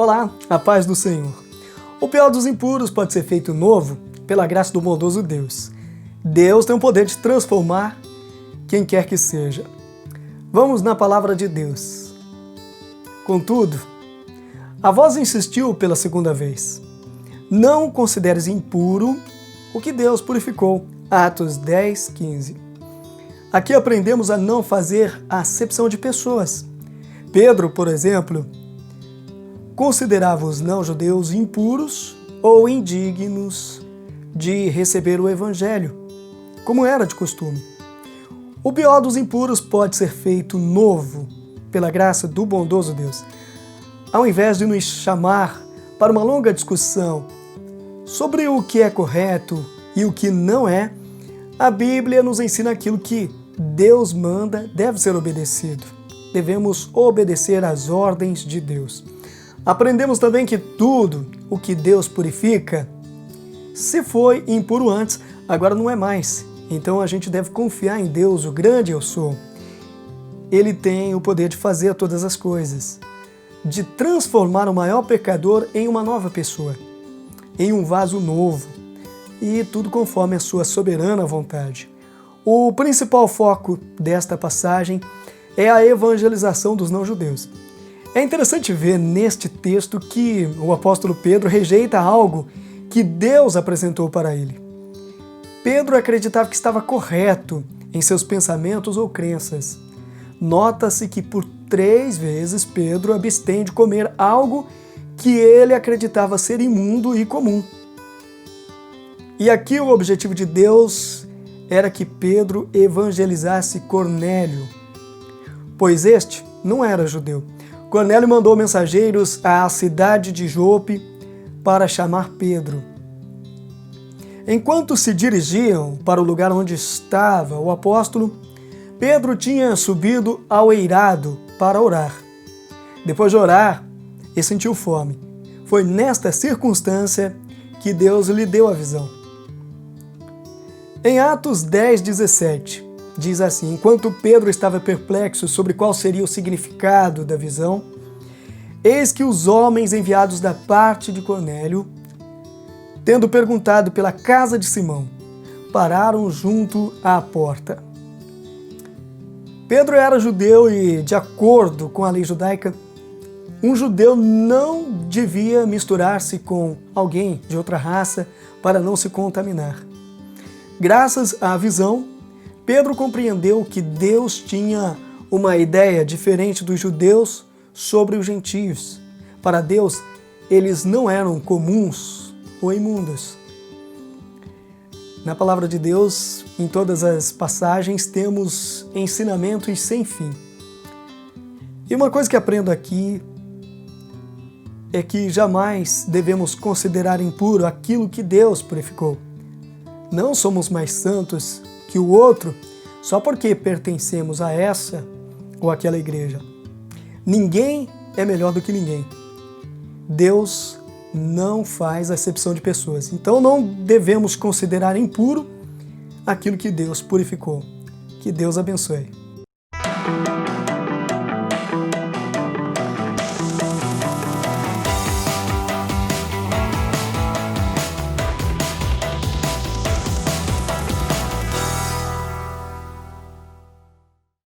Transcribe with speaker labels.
Speaker 1: Olá, a paz do Senhor. O pior dos impuros pode ser feito novo pela graça do bondoso Deus. Deus tem o poder de transformar quem quer que seja. Vamos na palavra de Deus. Contudo, a voz insistiu pela segunda vez. Não consideres impuro o que Deus purificou. Atos 10, 15. Aqui aprendemos a não fazer acepção de pessoas. Pedro, por exemplo, considerava os não-judeus impuros ou indignos de receber o Evangelho, como era de costume. O pior dos impuros pode ser feito novo pela graça do bondoso Deus. Ao invés de nos chamar para uma longa discussão sobre o que é correto e o que não é, a Bíblia nos ensina aquilo que Deus manda deve ser obedecido. Devemos obedecer às ordens de Deus. Aprendemos também que tudo o que Deus purifica, se foi impuro antes, agora não é mais. Então a gente deve confiar em Deus, o grande eu sou. Ele tem o poder de fazer todas as coisas, de transformar o maior pecador em uma nova pessoa, em um vaso novo, e tudo conforme a sua soberana vontade. O principal foco desta passagem é a evangelização dos não-judeus. É interessante ver neste texto que o apóstolo Pedro rejeita algo que Deus apresentou para ele. Pedro acreditava que estava correto em seus pensamentos ou crenças. Nota-se que por 3 vezes Pedro abstém de comer algo que ele acreditava ser imundo e comum. E aqui o objetivo de Deus era que Pedro evangelizasse Cornélio, pois este não era judeu. Cornélio mandou mensageiros à cidade de Jope para chamar Pedro. Enquanto se dirigiam para o lugar onde estava o apóstolo, Pedro tinha subido ao eirado para orar. Depois de orar, ele sentiu fome. Foi nesta circunstância que Deus lhe deu a visão. Em Atos 10, 17, diz assim: enquanto Pedro estava perplexo sobre qual seria o significado da visão, eis que os homens enviados da parte de Cornélio, tendo perguntado pela casa de Simão, pararam junto à porta. Pedro era judeu e, de acordo com a lei judaica, um judeu não devia misturar-se com alguém de outra raça para não se contaminar. Graças à visão, Pedro compreendeu que Deus tinha uma ideia diferente dos judeus sobre os gentios. Para Deus, eles não eram comuns ou imundos. Na palavra de Deus, em todas as passagens, temos ensinamentos sem fim. E uma coisa que aprendo aqui é que jamais devemos considerar impuro aquilo que Deus purificou. Não somos mais santos que o outro só porque pertencemos a essa ou aquela igreja. Ninguém é melhor do que ninguém. Deus não faz acepção de pessoas. Então não devemos considerar impuro aquilo que Deus purificou. Que Deus abençoe.